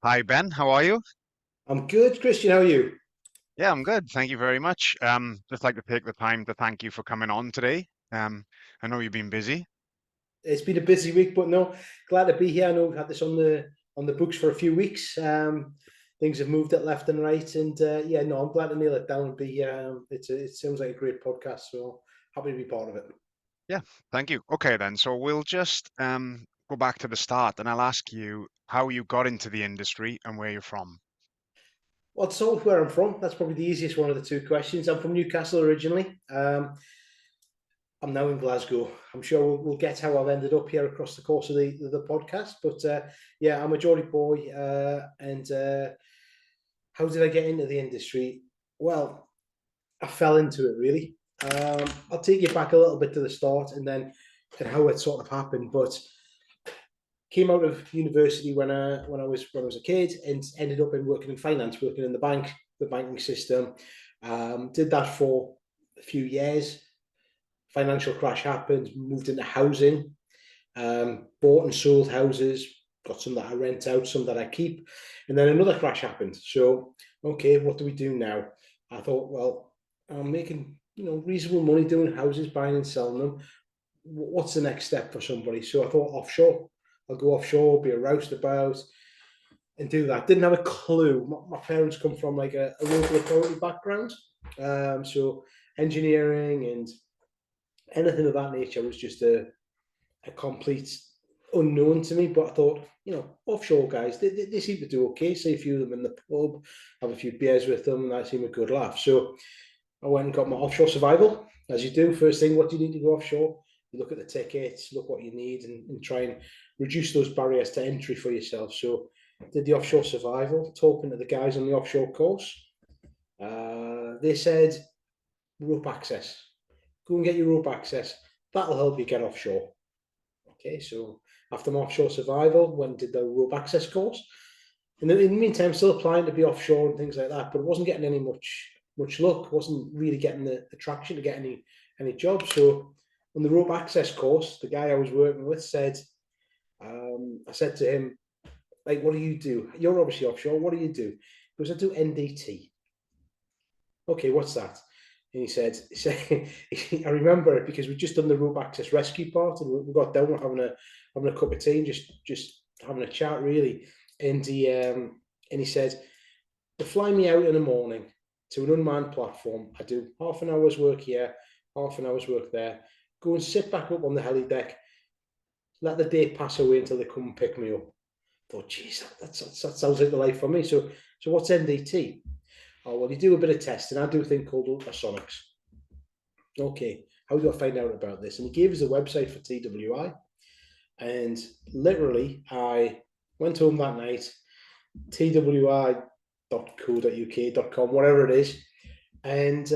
Hi Ben, how are you? I'm good, Christian. How are you? Yeah, I'm good. Thank you very much. Just like to take the time to thank you for coming on today. I know you've been busy. It's been a busy week, but no, glad to be here. I know we've had this on the books for a few weeks. Things have moved it left and right, and yeah, no, I'm glad to nail it down and be. It sounds like a great podcast, so happy to be part of it. Yeah, thank you. Okay then, so we'll just go back to the start and I'll ask you how you got into the industry and where you're from. Well, it's all where I'm from. That's probably the easiest one of the two questions. I'm from Newcastle originally. I'm now in Glasgow. I'm sure we'll get how I've ended up here across the course of the podcast. But yeah, I'm a Geordie boy. And how did I get into the industry? Well, I fell into it really. I'll take you back a little bit to the start and how it sort of happened. But came out of university when I was a kid and ended up in working in finance, working in the banking system. Did that for a few years. Financial crash happened. Moved into housing. Bought and sold houses. Got some that I rent out, some that I keep, and then another crash happened. So, okay, what do we do now? I thought, well, I'm making reasonable money doing houses, buying and selling them. What's the next step for somebody? So I thought offshore. I'll go offshore, be a roustabout, and do that. Didn't have a clue. My parents come from like a local authority background, so engineering and anything of that nature was just a complete unknown to me. But I thought, offshore guys, they seem to do okay. See a few of them in the pub, have a few beers with them, and that seemed a good laugh. So I went and got my offshore survival, as you do. First thing, what do you need to go offshore? You look at the tickets, look what you need, and try and reduce those barriers to entry for yourself. So did the offshore survival, talking to the guys on the offshore course. They said rope access. Go and get your rope access. That'll help you get offshore. Okay, so after my offshore survival, went and did the rope access course. And in the meantime, still applying to be offshore and things like that, but it wasn't getting any much luck. Wasn't really getting the traction to get any jobs. So on the rope access course, the guy I was working with said, I said to him, like, what do you do? You're obviously offshore. What do you do? He goes, I do NDT. Okay, what's that? And he said, I remember it because we just done the rope access rescue part, and we got down having a cup of tea and just having a chat really. And he said, they fly me out in the morning to an unmanned platform. I do half an hour's work here, half an hour's work there. Go and sit back up on the heli deck. Let the day pass away until they come and pick me up. I thought, geez, that sounds like the life for me. So what's NDT? Oh, well, you do a bit of testing. I do a thing called ultrasonics. Okay, how do I find out about this? And he gave us a website for TWI. And literally, I went home that night, twi.co.uk.com, whatever it is, and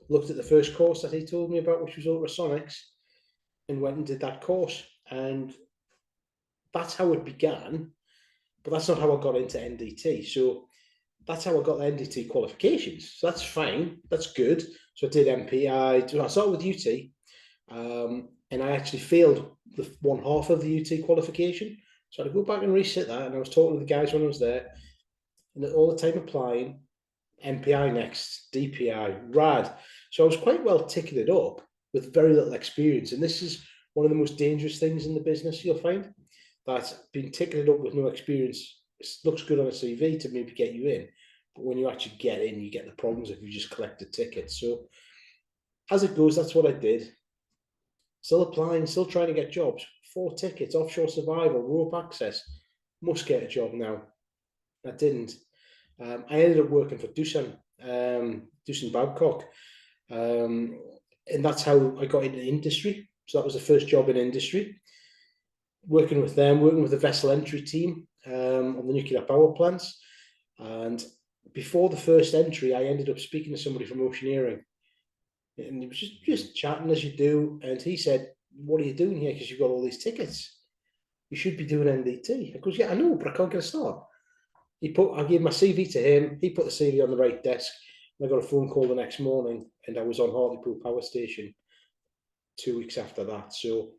looked at the first course that he told me about, which was ultrasonics, and went and did that course. And that's how it began, but that's not how I got into NDT. So that's how I got the NDT qualifications. So that's fine. That's good. So I did MPI. I started with UT, and I actually failed the one half of the UT qualification. So I had to go back and resit that. And I was talking to the guys when I was there, and all the time applying MPI next, DPI, RAD. So I was quite well ticketed up with very little experience. And this is one of the most dangerous things in the business you'll find, that being ticketed up with no experience looks good on a CV to maybe get you in. But when you actually get in, you get the problems if you just collect a ticket. So as it goes, that's what I did. Still applying, still trying to get jobs. 4 tickets, offshore survival, rope access. Must get a job now. I didn't. I ended up working for Dusan Babcock, um, and that's how I got into the industry. So that was the first job in industry. Working with them, working with the vessel entry team on the nuclear power plants, and before the first entry, I ended up speaking to somebody from Oceaneering, and he was just chatting as you do, and he said, "What are you doing here? Because you've got all these tickets. You should be doing NDT." I goes, "Yeah, I know, but I can't get a start." I gave my CV to him. He put the CV on the right desk. And I got a phone call the next morning, and I was on Hartlepool Power Station 2 weeks after that. So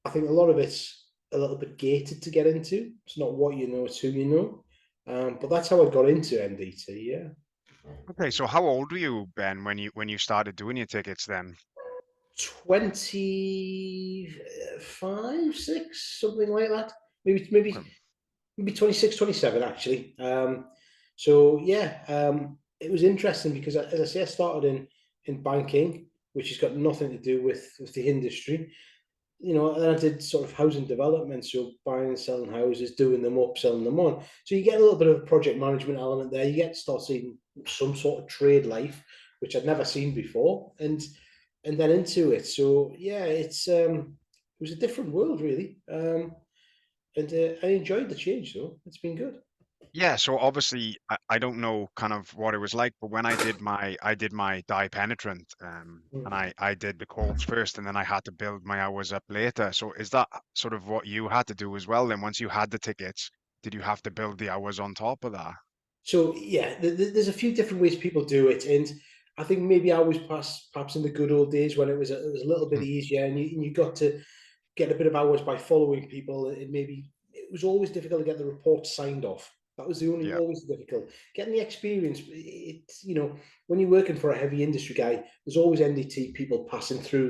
I think a lot of it's a little bit gated to get into. It's not what you know, it's who you know. But that's how I got into MDT. Yeah, Okay, so how old were you, Ben, when you started doing your tickets then? 25, six, something like that. Maybe Okay. maybe maybe 26, 27 actually. So yeah, it was interesting because, as I say, I started in banking, which has got nothing to do with the industry. And I did sort of housing development, so buying and selling houses, doing them up, selling them on. So you get a little bit of a project management element there. You get to start seeing some sort of trade life, which I'd never seen before, and then into it. So yeah, it was a different world really, and I enjoyed the change though. It's been good. Yeah, so obviously I don't know kind of what it was like, but when I did my dye penetrant, and Mm. I did the course first, and then I had to build my hours up later. So is that sort of what you had to do as well? Then once you had the tickets, did you have to build the hours on top of that? So yeah, there's a few different ways people do it, and I think maybe I was perhaps in the good old days when it was a little bit Hmm. easier, and you got to get a bit of hours by following people. And maybe it was always difficult to get the report signed off. That was the only Yeah. always difficult. Getting the experience, it's when you're working for a heavy industry guy, there's always NDT people passing through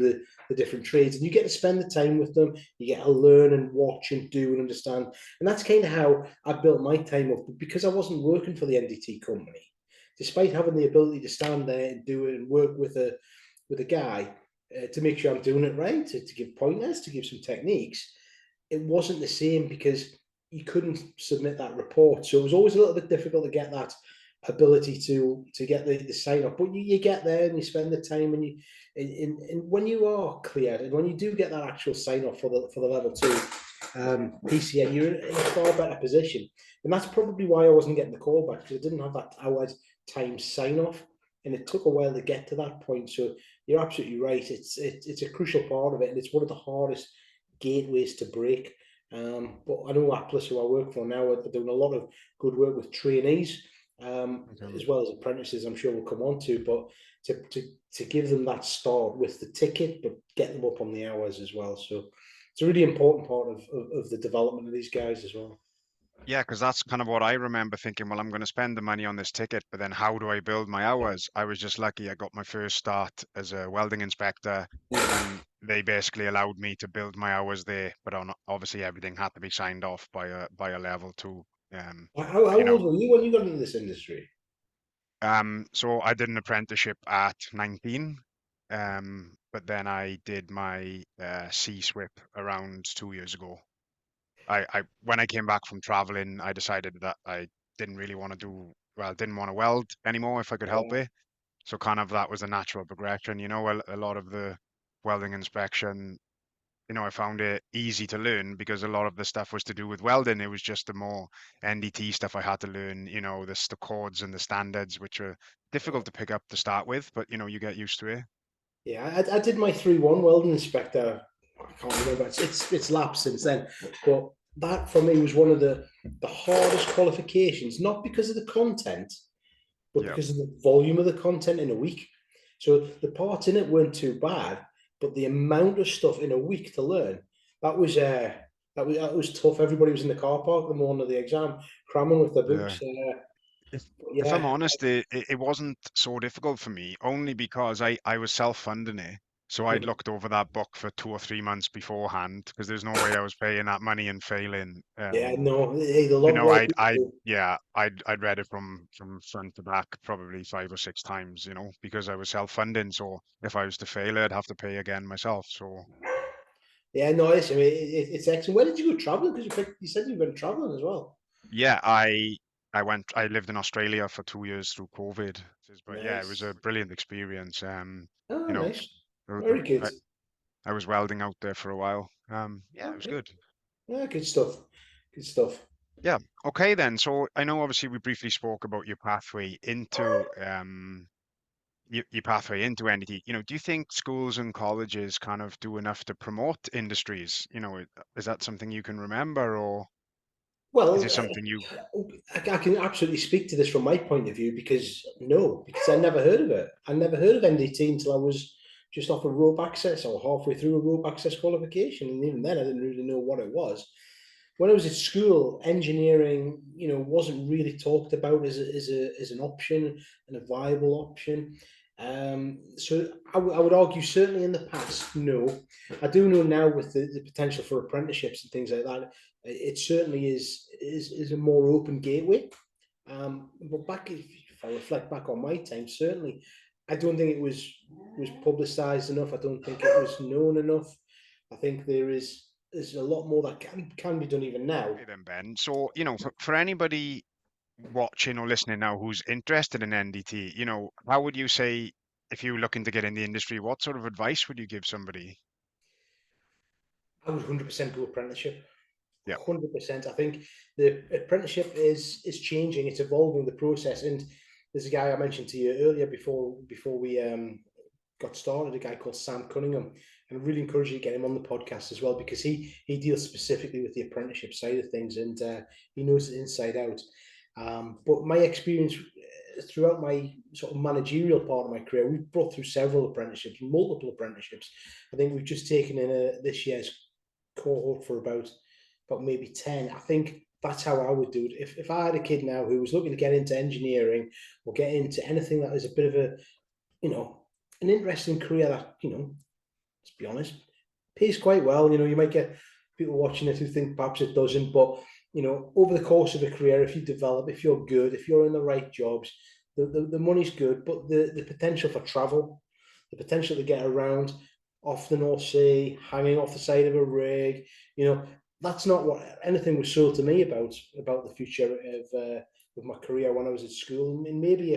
the different trades, and you get to spend the time with them. You get to learn and watch and do and understand, and that's kind of how I built my time up. But because I wasn't working for the NDT company, despite having the ability to stand there and do it and work with a guy to make sure I'm doing it right, to give pointers, to give some techniques, it wasn't the same because you couldn't submit that report. So it was always a little bit difficult to get that ability to get the sign up. But you get there and you spend the time, and when you are cleared and when you do get that actual sign off for the level two PCN, you're in a far better position. And that's probably why I wasn't getting the call back, because I didn't have that hours time sign off. And it took a while to get to that point. So you're absolutely right. It's a crucial part of it, and it's one of the hardest gateways to break. But I know Atlas, who I work for now, are doing a lot of good work with trainees, Okay. as well as apprentices. I'm sure we'll come on to, but to give them that start with the ticket, but get them up on the hours as well. So it's a really important part of the development of these guys as well. Yeah, because that's kind of what I remember thinking. Well, I'm going to spend the money on this ticket, but then how do I build my hours? I was just lucky I got my first start as a welding inspector, and they basically allowed me to build my hours there. But obviously, everything had to be signed off by a level two. Um, How you know, old were you when you got into this industry? so I did an apprenticeship at 19, but then I did my C-SWIP around 2 years ago. I when I came back from traveling, I decided that I didn't really want to didn't want to weld anymore if I could help Yeah. it. So kind of that was a natural progression, a lot of the welding inspection, I found it easy to learn because a lot of the stuff was to do with welding. It was just the more NDT stuff I had to learn, the chords and the standards, which are difficult to pick up to start with, but you get used to it. Yeah, I did my 3-1 welding inspector. I can't remember. It's lapsed since then. But that for me was one of the hardest qualifications, not because of the content, but Yeah. because of the volume of the content in a week. So the parts in it weren't too bad, but the amount of stuff in a week to learn, that was uh, that was tough. Everybody was in the car park the morning of the exam, cramming with their Yeah. books. If if I'm Yeah, honest, it wasn't so difficult for me, only because I was self-funding it. So I'd Mhm. looked over that book for 2 or 3 months beforehand because there's no way I was paying that money and failing. Yeah, no, hey, a lot more I'd people. yeah, I'd read it from front to back probably 5 or 6 times, because I was self-funding. So if I was to fail, I'd have to pay again myself. So Yeah, no, I mean, it's excellent. Where did you go traveling? Because you said you've been traveling as well. yeah, I lived in Australia for 2 years through COVID. But yeah, it was Nice. a brilliant experience. Oh, You know, nice. the, Very good. the, I was welding out there for a while. Yeah, it was Okay. good. Yeah, good stuff. Good stuff. Yeah. Okay then. So I know obviously we briefly spoke about your pathway into NDT. Do you think schools and colleges kind of do enough to promote industries? Is that something you can remember, or is Well, it something you? I can absolutely speak to this from my point of view because no, because I never heard of it. I never heard of NDT until I was just off a rope access or halfway through a rope access qualification. And even then, I didn't really know what it was. When I was at school, engineering, wasn't really talked about as an option and a viable option. So I would argue certainly in the past, no. I do know now with the potential for apprenticeships and things like that, it certainly is a more open gateway. But if I reflect back on my time, certainly I don't think it was publicised enough. I don't think it was known enough. I think there's a lot more that can be done even now. Okay then, Ben. So, for anybody watching or listening now who's interested in NDT, how would you say if you're looking to get in the industry, what sort of advice would you give somebody? I would 100% go apprenticeship. Yeah. 100%. I think the apprenticeship is changing. It's evolving the process. And there's a guy I mentioned to you earlier before we got started, a guy called Sam Cunningham, and I really encourage you to get him on the podcast as well because he deals specifically with the apprenticeship side of things, and he knows it inside out. But my experience throughout my sort of managerial part of my career, we've brought through several apprenticeships, multiple apprenticeships. I think we've just taken in this year's cohort for about maybe 10. I think that's how I would do it. If I had a kid now who was looking to get into engineering or get into anything that is a bit of a, an interesting career that, let's be honest, pays quite well. You might get people watching it who think perhaps it doesn't, but over the course of a career, if you develop, if you're good, if you're in the right jobs, the money's good, but the potential for travel, the potential to get around off the North Sea, hanging off the side of a rig, that's not what anything was sold to me about the future of my career when I was at school. And maybe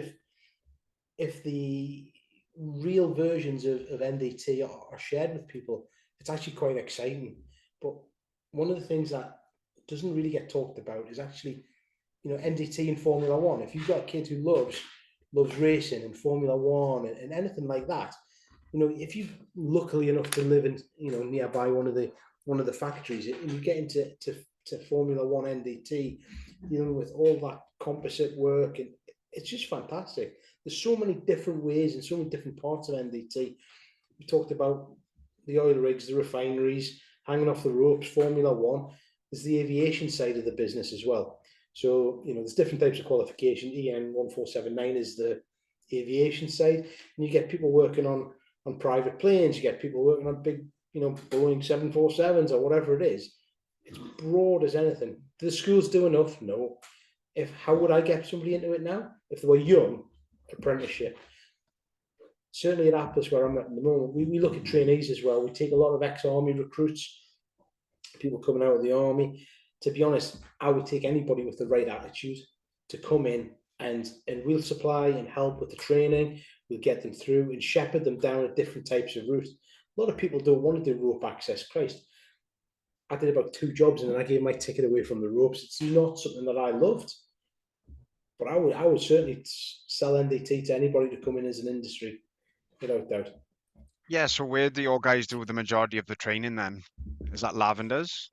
if the real versions of NDT are shared with people, it's actually quite exciting. But one of the things that doesn't really get talked about is actually, NDT and Formula One. If you've got a kid who loves racing and Formula One and anything like that, if you're lucky enough to live in, nearby one of the factories, and you get into Formula One NDT, with all that composite work, and it's just fantastic. There's so many different ways and so many different parts of NDT. We talked about the oil rigs, the refineries, hanging off the ropes, Formula One. There's the aviation side of the business as well. So, there's different types of qualification. EN 1479 is the aviation side, and you get people working on private planes, you get people working on big, Boeing 747s or whatever it is. It's broad as anything. Do the schools do enough? No. How would I get somebody into it now? If they were young, apprenticeship. Certainly at Apples, where I'm at the moment, we look at trainees as well. We take a lot of ex-army recruits, people coming out of the army. To be honest, I would take anybody with the right attitude to come in, and we'll supply and help with the training. We'll get them through and shepherd them down at different types of routes. A lot of people don't want to do rope access. Christ, I did about 2 jobs and then I gave my ticket away from the ropes. It's not something that I loved, but I would certainly sell NDT to anybody to come in as an industry, without doubt. Yeah, so where do your guys do the majority of the training then? Is that Lavenders?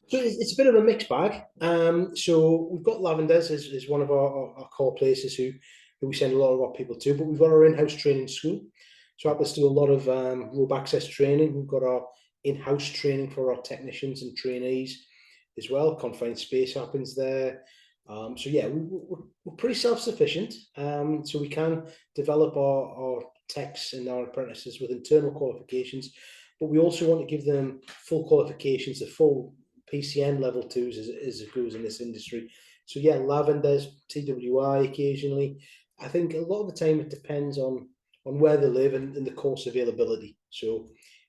So it's a bit of a mixed bag. So we've got Lavenders as one of our core places who we send a lot of our people to, but we've got our in-house training school. So Atlas do a lot of rope access training. We've got our in-house training for our technicians and trainees as well. Confined space happens there. So yeah, we're pretty self-sufficient. So we can develop our techs and our apprentices with internal qualifications, but we also want to give them full qualifications, the full PCN level 2s as it goes in this industry. So yeah, Lavenders, TWI occasionally. I think a lot of the time it depends on where they live and the course availability. So,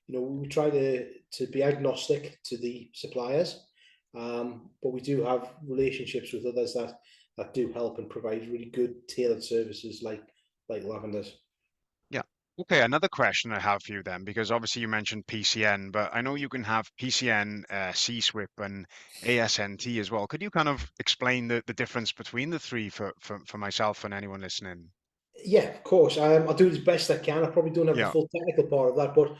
we try to be agnostic to the suppliers, but we do have relationships with others that do help and provide really good tailored services like Lavenders. Yeah. Okay, another question I have for you then, because obviously you mentioned PCN, but I know you can have PCN, C-SWIP, and ASNT as well. Could you kind of explain the difference between the three for myself and anyone listening? Yeah, of course. I'll do it as best I can. I probably don't have the Yeah. full technical part of that, but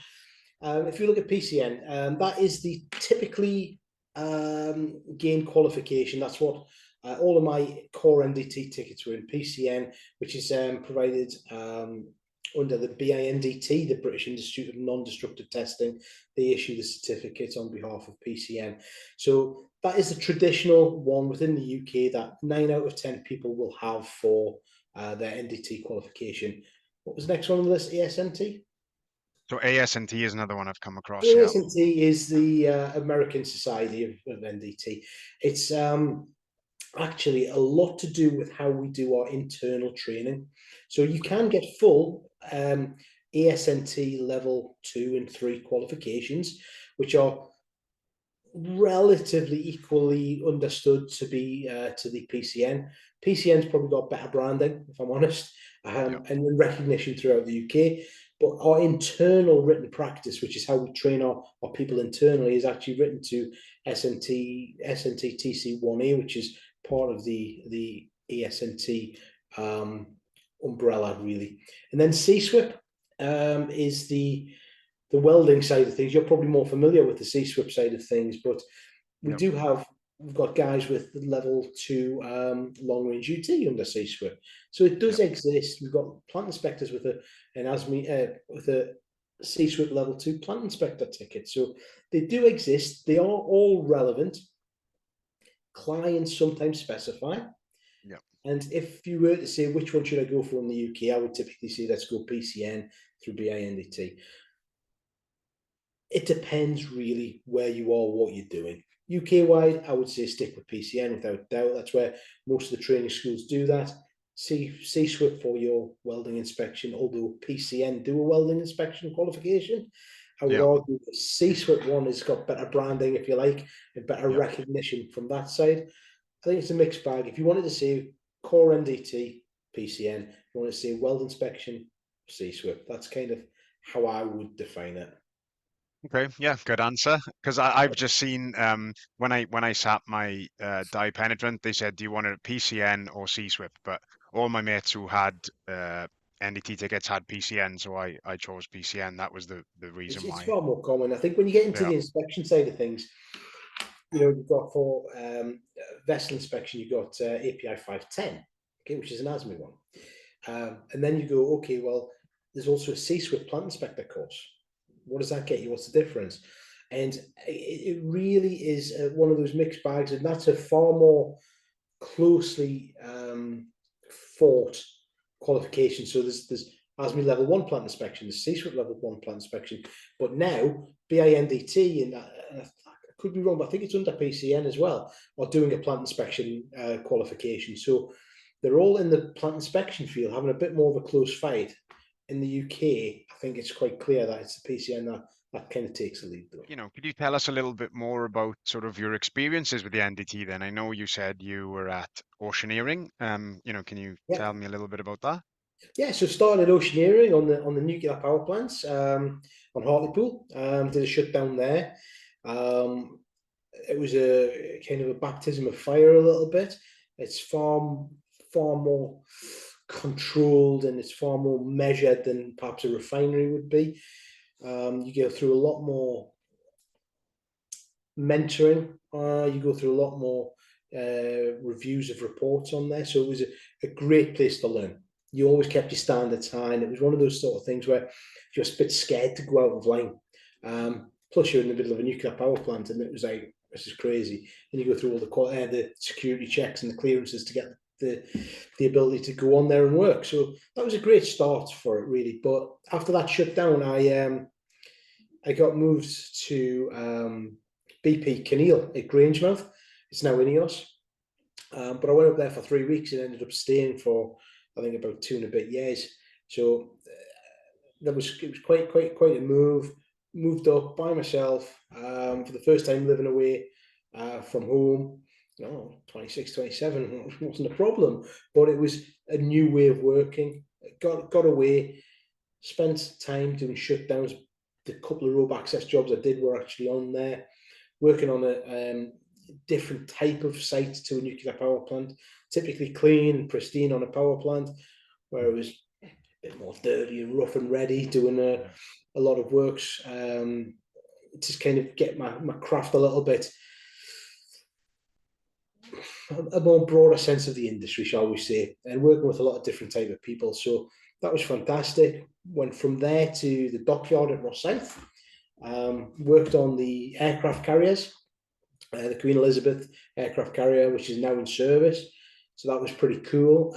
if you look at PCN, that is the typically gained qualification. That's what all of my core NDT tickets were in PCN, which is provided under the BINDT, the British Institute of Non-Destructive Testing. They issue the certificate on behalf of PCN. So that is the traditional one within the UK that 9 out of 10 people will have for their NDT qualification. What was the next one on the list? ASNT? So ASNT is another one I've come across. So Yeah. ASNT is the American Society of NDT. It's actually a lot to do with how we do our internal training. So you can get full ASNT level 2 and 3 qualifications, which are relatively equally understood to be to the PCN. PCN's probably got better branding, if I'm honest, Yeah. and recognition throughout the UK. But our internal written practice, which is how we train our people internally, is actually written to SNT TC1A, which is part of the ASNT umbrella, really. And then CSWIP is the welding side of things. You're probably more familiar with the CSWIP side of things, but we Yeah. do have we've got guys with level 2 long range UT under CSWIP. So it does Yeah. exist. We've got plant inspectors with an ASME with a CSWIP level 2 plant inspector ticket. So they do exist. They are all relevant. Clients sometimes specify. Yeah. And if you were to say which one should I go for in the UK, I would typically say let's go PCN through BINDT. It depends really where you are, what you're doing. UK wide, I would say stick with PCN without doubt. That's where most of the training schools do that. CSWIP for your welding inspection, although PCN do a welding inspection qualification. I would Yeah. argue the CSWIP one has got better branding, if you like, and better Yeah. recognition from that side. I think it's a mixed bag. If you wanted to say core NDT, PCN, if you want to say weld inspection, CSWIP. That's kind of how I would define it. Okay, yeah, good answer. Because I've just seen when I sat my dye penetrant, they said, "Do you want a PCN or C-SWIP?" But all my mates who had NDT tickets had PCN, so I chose PCN. That was the reason It's why. far more common. I think when you get into Yeah, the inspection side of things, you've got for vessel inspection, you've got API 510, okay, which is an ASME one. And then you go, okay, well, there's also a C-SWIP plant inspector course. What does that get you? What's the difference? And it really is one of those mixed bags, and that's a far more closely fought qualification. So there's ASME level 1 plant inspection, there's C-SWIP level 1 plant inspection, but now BINDT, and I could be wrong, but I think it's under PCN as well, are doing a plant inspection qualification. So they're all in the plant inspection field, having a bit more of a close fight. In the UK, I think it's quite clear that it's the PCN that kind of takes the lead, though. could you tell us a little bit more about sort of your experiences with the NDT then? I know you said you were at Oceaneering. Can you Yeah, tell me a little bit about that? yeah. So started Oceaneering on the nuclear power plants on Hartlepool. Did a shutdown there. Um, it was a kind of a baptism of fire a little bit. It's far more controlled and it's far more measured than perhaps a refinery would be. You go through a lot more mentoring. You go through a lot more reviews of reports on there. So it was a great place to learn. You always kept your standards high, and it was one of those sort of things where you're a bit scared to go out of line. Plus, you're in the middle of a nuclear power plant, and it was like, this is crazy. And you go through all the security checks and the clearances to get the ability to go on there and work. So that was a great start for it, really. But after that shutdown, I got moved to BP Kinneil at Grangemouth. It's now INEOS. But I went up there for 3 weeks and ended up staying for, I think, about 2 and a bit years. So it was quite a move. Moved up by myself for the first time living away from home. 26, 27 wasn't a problem, but it was a new way of working. Got away, spent time doing shutdowns. The couple of rope access jobs I did were actually on there, working on a different type of site to a nuclear power plant, typically clean and pristine on a power plant, where it was a bit more dirty and rough and ready, doing a lot of works, just kind of get my craft a little bit, a more broader sense of the industry, shall we say, and working with a lot of different type of people. So that was fantastic. Went from there to the dockyard at Rosyth. Worked on the aircraft carriers, the Queen Elizabeth aircraft carrier, which is now in service. So that was pretty cool.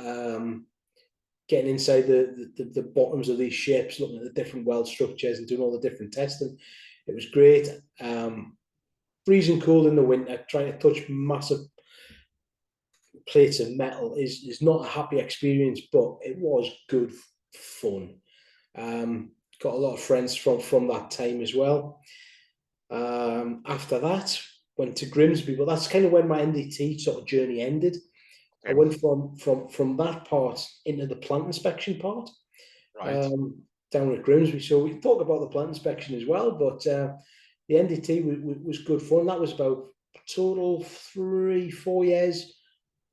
Getting inside the bottoms of these ships, looking at the different weld structures and doing all the different testing. It was great. Freezing cold in the winter, trying to touch massive plates of metal is not a happy experience, but it was good fun. Got a lot of friends from that time as well. After that, went to Grimsby, but that's kind of when my NDT sort of journey ended. I Okay. went from that part into the plant inspection part, Right. down at Grimsby. So we can talk about the plant inspection as well, but the NDT was good fun. That was about total 3-4 years,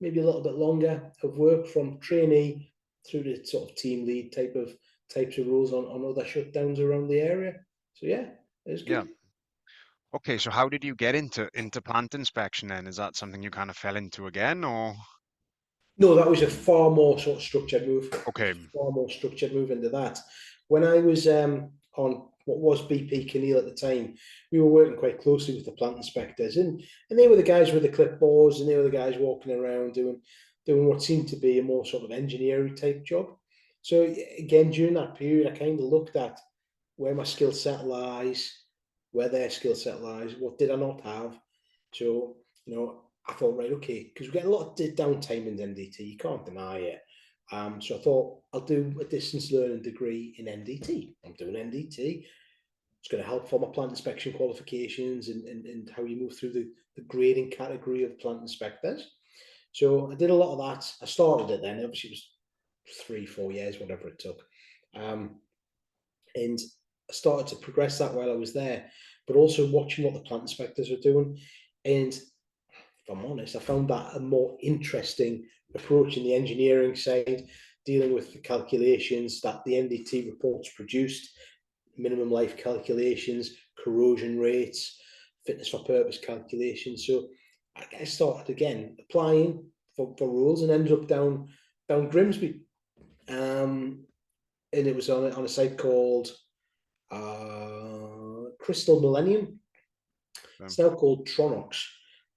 maybe a little bit longer of work from trainee through to sort of team lead types of roles on other shutdowns around the area. So yeah, it was Yeah. good. Okay, so how did you get into plant inspection then? Is that something you kind of fell into again, or? No, that was a far more sort of structured move, Okay. far more structured move into that. When I was on what was BP Kinneil at the time, we were working quite closely with the plant inspectors, and they were the guys with the clipboards, and they were the guys walking around doing what seemed to be a more sort of engineering type job. So again, during that period, I kind of looked at where my skill set lies, where their skill set lies, what did I not have. So, I thought, right, okay, because we get a lot of downtime in NDT, you can't deny it. So I thought I'll do a distance learning degree in NDT. I'm doing NDT. It's going to help for my plant inspection qualifications and how you move through the grading category of plant inspectors. So I did a lot of that. I started it then. Obviously, it was 3-4 years, whatever it took. And I started to progress that while I was there, but also watching what the plant inspectors were doing. And if I'm honest, I found that a more interesting approach in the engineering side, dealing with the calculations that the NDT reports produced, minimum life calculations, corrosion rates, fitness for purpose calculations. So I started again applying for roles and ended up down Grimsby. And it was on a site called Crystal Millennium. It's Um, now called Tronox,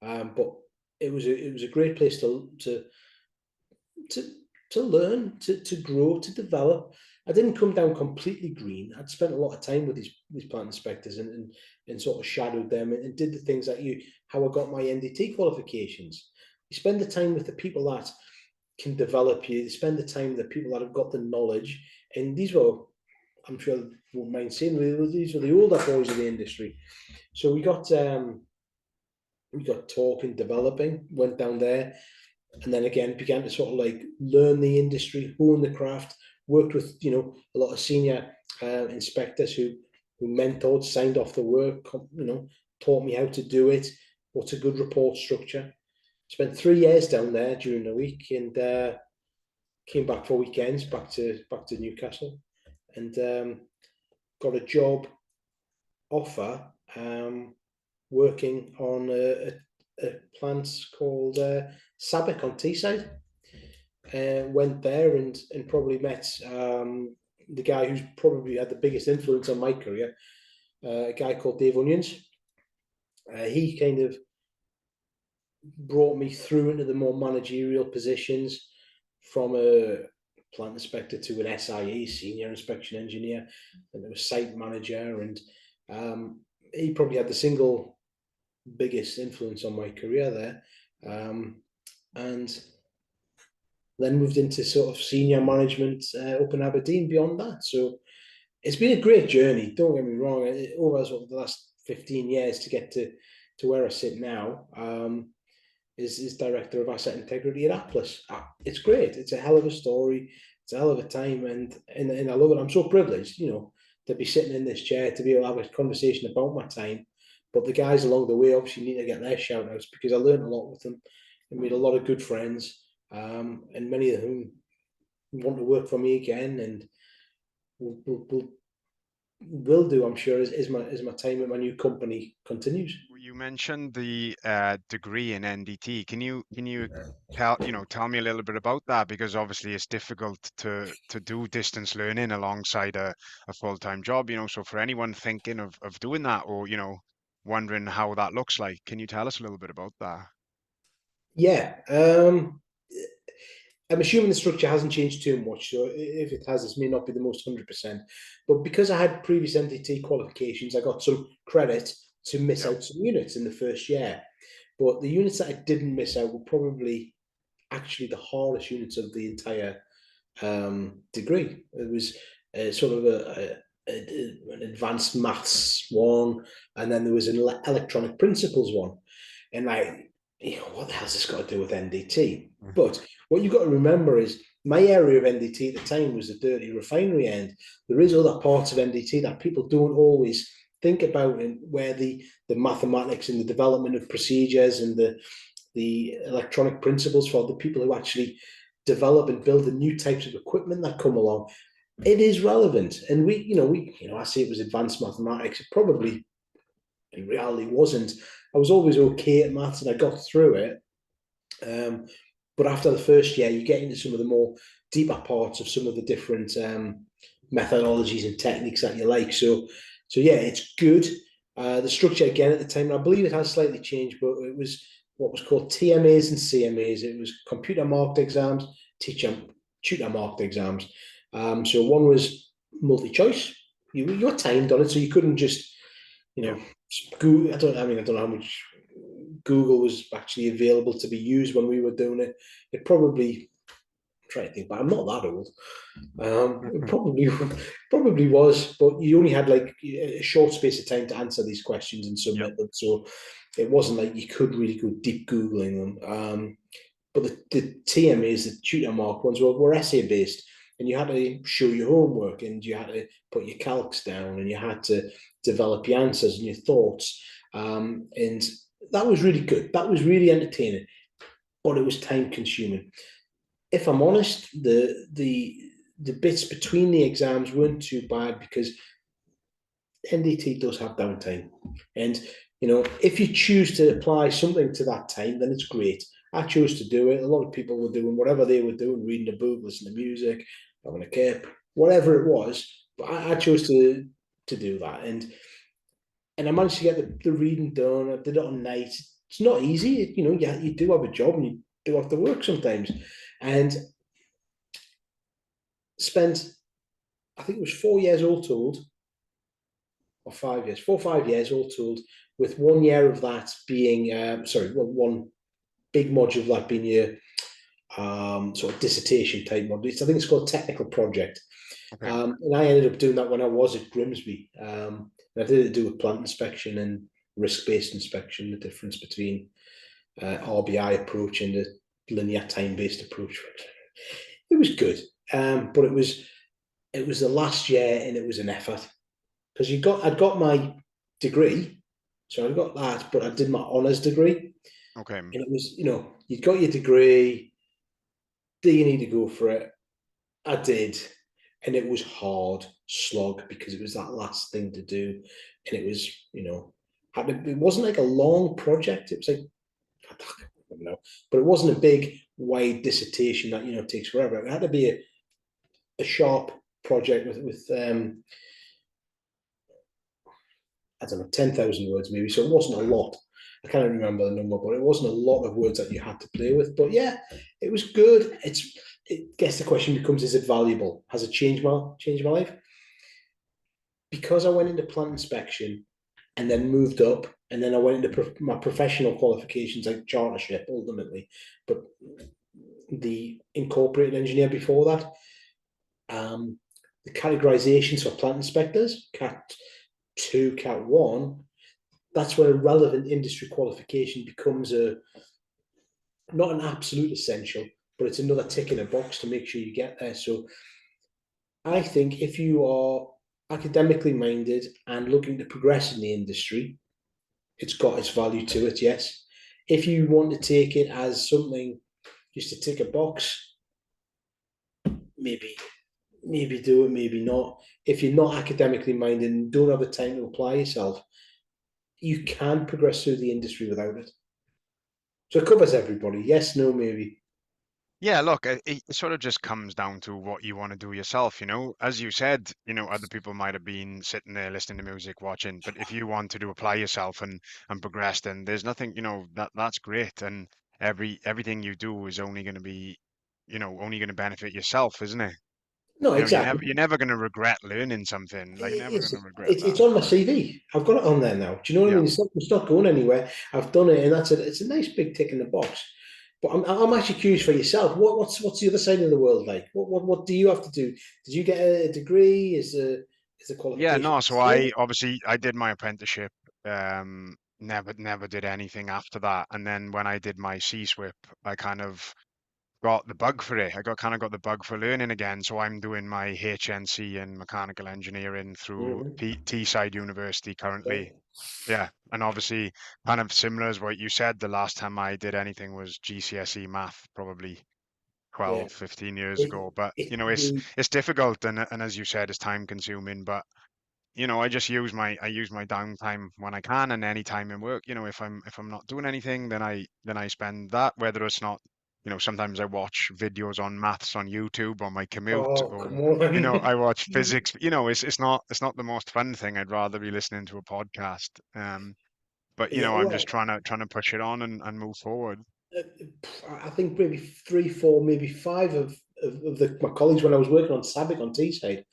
but it was a great place to to learn, to grow, to develop. I didn't come down completely green. I'd spent a lot of time with these plant inspectors and sort of shadowed them and did the things that how I got my NDT qualifications. You spend the time with the people that can develop you. You spend the time with the people that have got the knowledge. And these were, I'm sure you won't mind saying, these were the older boys of the industry. So we got talking, developing, went down there, and then again began to sort of like learn the industry, hone the craft, worked with a lot of senior inspectors who mentored, signed off the work, taught me how to do it, what's a good report structure. Spent 3 years down there during the week and came back for weekends back to Newcastle and got a job offer working on a plant called Sabic on Teesside. Went there and probably met the guy who's probably had the biggest influence on my career, a guy called Dave Onions. He kind of brought me through into the more managerial positions from a plant inspector to an SIE, senior inspection engineer, and there was site manager. And he probably had the single biggest influence on my career there. And then moved into sort of senior management up in Aberdeen beyond that. So it's been a great journey. Don't get me wrong. Over sort of the last 15 years to get to where I sit now, is director of asset integrity at Atlas. It's great. It's a hell of a story. It's a hell of a time, and I love it. I'm so privileged, to be sitting in this chair to be able to have a conversation about my time. But the guys along the way obviously need to get their shout outs because I learned a lot with them and made a lot of good friends, and many of whom want to work for me again and will will do, I'm sure, as my time at my new company continues. You mentioned the degree in NDT. Can you tell me a little bit about that? Because obviously it's difficult to do distance learning alongside a full-time job, So for anyone thinking of doing that or, wondering how that looks like, can you tell us a little bit about that? Yeah, I'm assuming the structure hasn't changed too much. So if it has, this may not be the most 100%. But because I had previous NDT qualifications, I got some credit to miss Yep. out some units in the first year. But the units that I didn't miss out were probably actually the hardest units of the entire degree. It was sort of an advanced maths one, and then there was an electronic principles one. And like, what the hell's this got to do with NDT? Mm. But what you've got to remember is my area of NDT at the time was the dirty refinery end. There is other parts of NDT that people don't always think about, and where the mathematics and the development of procedures and the electronic principles for the people who actually develop and build the new types of equipment that come along, it is relevant. And I say it was advanced mathematics. It probably in reality wasn't. I was always okay at maths and I got through it. But after the first year, you get into some of the more deeper parts of some of the different methodologies and techniques that you like. So yeah, it's good. The structure again at the time, I believe it has slightly changed, but it was what was called TMAs and CMAs. It was computer marked exams, teacher tutor marked exams. So one was multi choice. You were timed on it, so you couldn't just Yeah. Google. I don't know how much Google was actually available to be used when we were doing it. It probably, I'm trying to think, but I'm not that old. It probably was, but you only had like a short space of time to answer these questions and Yep. submit them. So it wasn't like you could really go deep googling them. But the TMAs, the tutor mark ones, were essay based, and you had to show your homework, and you had to put your calcs down, and you had to develop your answers and your thoughts. And that was really good. That was really entertaining, but it was time consuming. If I'm honest, the bits between the exams weren't too bad because NDT does have downtime, and if you choose to apply something to that time, then it's great. I chose to do it. A lot of people were doing whatever they were doing, reading a book, listening to music, having a kip, whatever it was. But I chose to do that, and I managed to get the reading done. I did it on night. It's not easy, you do have a job and you do have to work sometimes, and spent, I think it was 4 years all told, or 5 years, 4 or 5 years all told, with 1 year of that being, one big module of that being your sort of dissertation type module. I think it's called technical project. Okay. And I ended up doing that when I was at Grimsby. And I did it to do with plant inspection and risk-based inspection, the difference between RBI approach and the linear time-based approach. It was good, but it was the last year and it was an effort because I'd got my degree, so I got that, but I did my honours degree, Okay. and it was you'd got your degree. Do you need to go for it? I did, and it was hard slog because it was that last thing to do, and it was it wasn't like a long project. It was like I don't know, but it wasn't a big wide dissertation that takes forever. It had to be a sharp project with I don't know 10,000 words maybe, so it wasn't a lot. I can't remember the number, but it wasn't a lot of words that you had to play with. But yeah, it was good. It guess the question becomes: is it valuable? Has it changed my life? Because I went into plant inspection and then moved up, and then I went into my professional qualifications like chartership ultimately, but the incorporated engineer before that. The categorizations for plant inspectors, Cat 2, Cat 1, that's where a relevant industry qualification becomes not an absolute essential, but it's another tick in a box to make sure you get there. So I think if you are academically minded and looking to progress in the industry, it's got its value to it, yes. If you want to take it as something just to tick a box, maybe maybe do it, maybe not. If you're not academically minded and don't have the time to apply yourself, you can progress through the industry without it. So it covers everybody. Yes, no, maybe. Yeah, look, it sort of just comes down to what you want to do yourself, you know. As you said, you know, other people might have been sitting there listening to music, watching, but if you wanted to apply yourself and progress, then there's nothing, you know, that's great. And everything you do is only going to be, you know, only going to benefit yourself, isn't it? No, You know, exactly. you're never going to regret learning something. Like, you're never going It's, to regret it's that. on my CV. I've got it on there now. Do you know what I Yeah. mean? It's not going anywhere. I've done it, and it's a nice big tick in the box. But I'm actually curious for yourself. What's the other side of the world like? What do you have to do? Did you get a degree? Is the Yeah, qualification no, so still? I obviously I did my apprenticeship, never did anything after that. And then when I did my C-SWIP, I kind of got the bug for it. I got kind of got the bug for learning again. So I'm doing my HNC in mechanical engineering through Mm-hmm. Teesside University currently. Okay. Yeah, and obviously kind of similar as what you said, the last time I did anything was GCSE math, probably Yeah. 12, 15 years It, ago. But it, you know, the, it's difficult and as you said, it's time consuming. But you know, I use my downtime when I can and any time in work. You know, if I'm not doing anything, then I spend that, whether it's not, you know, sometimes I watch videos on maths on YouTube on my commute, oh, or come you know, on. I watch physics. You know, it's not the most fun thing. I'd rather be listening to a podcast. But you Yeah, know, I'm just well, trying to push it on and move forward. I think maybe three, four, maybe five of my colleagues when I was working on Sabic on Teesside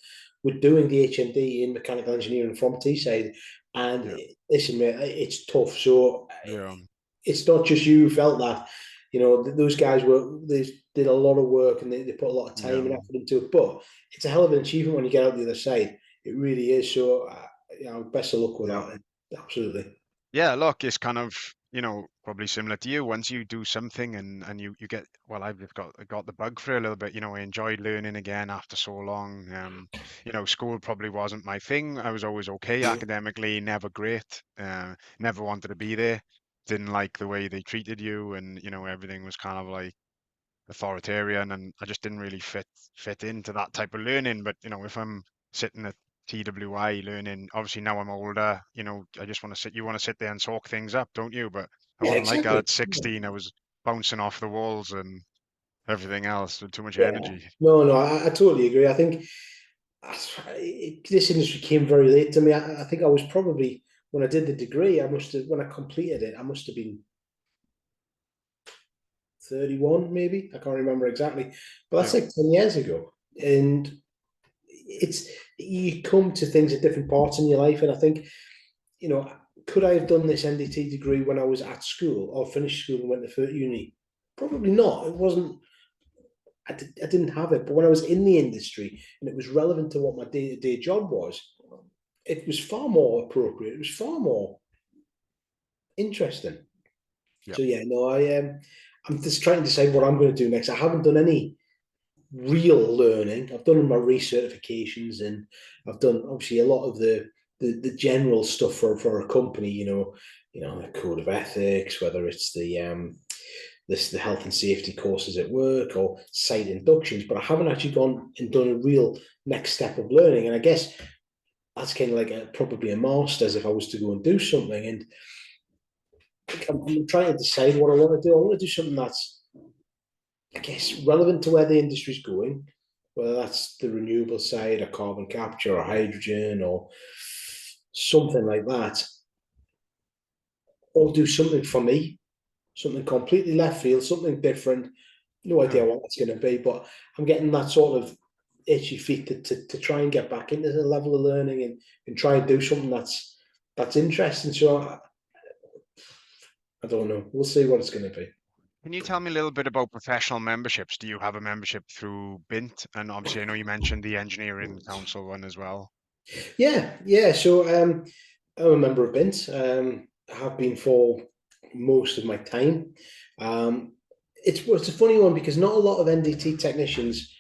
were doing the HND in mechanical engineering from Teesside. And Yeah, listen, mate, it's tough. So yeah, it's not just you who felt that. You know, those guys they did a lot of work and they put a lot of time yeah. and effort into it. But it's a hell of an achievement when you get out the other side. It really is. So, you know, best of luck with Yeah. that. Absolutely. Yeah, look, it's kind of, you know, probably similar to you. Once you do something and you get, well, I've just got the bug for it a little bit. You know, I enjoyed learning again after so long. You know, school probably wasn't my thing. I was always okay academically, never great. Never wanted to be there. Didn't like the way they treated you, and you know, everything was kind of like authoritarian, and I just didn't really fit into that type of learning. But you know, if I'm sitting at TWI learning, obviously now I'm older, you know, I just want to sit. You want to sit there and talk things up, don't you? But I Yeah, wasn't like that exactly. at 16. I was bouncing off the walls and everything else with too much Yeah. energy. No, I totally agree. I think this industry came very late to me. I think I was probably when I did the degree. I must have when I completed it. I must have been 31, maybe. I can't remember exactly, but that's Yeah, like 10 years ago. And it's you come to things at different parts in your life, and I think could I have done this NDT degree when I was at school or finished school and went to uni? Probably not. It wasn't. I didn't have it, but when I was in the industry and it was relevant to what my day to day job was, it was far more appropriate. It was far more interesting. yeah, So yeah, no, I'm just trying to decide what I'm going to do next. I haven't done any real learning. I've done my recertifications and I've done obviously a lot of the general stuff for a company. The code of ethics, whether it's the health and safety courses at work or site inductions, but I haven't actually gone and done a real next step of learning. And I guess that's kind of like probably a master's if I was to go and do something. And I'm trying to decide what I want to do. I want to do something that's, I guess, relevant to where the industry's going, whether that's the renewable side or carbon capture or hydrogen or something like that, or do something for me, something completely left field, something different. No yeah. idea what that's going to be, but I'm getting that sort of itchy feet to try and get back into the level of learning and try and do something that's interesting. So I don't know. We'll see what it's going to be. Can you tell me a little bit about professional memberships? Do you have a membership through BINT? And obviously, I know you mentioned the Engineering Council one as well. Yeah, yeah. So I'm a member of BINT. I have been for most of my time. Um, it's a funny one because not a lot of NDT technicians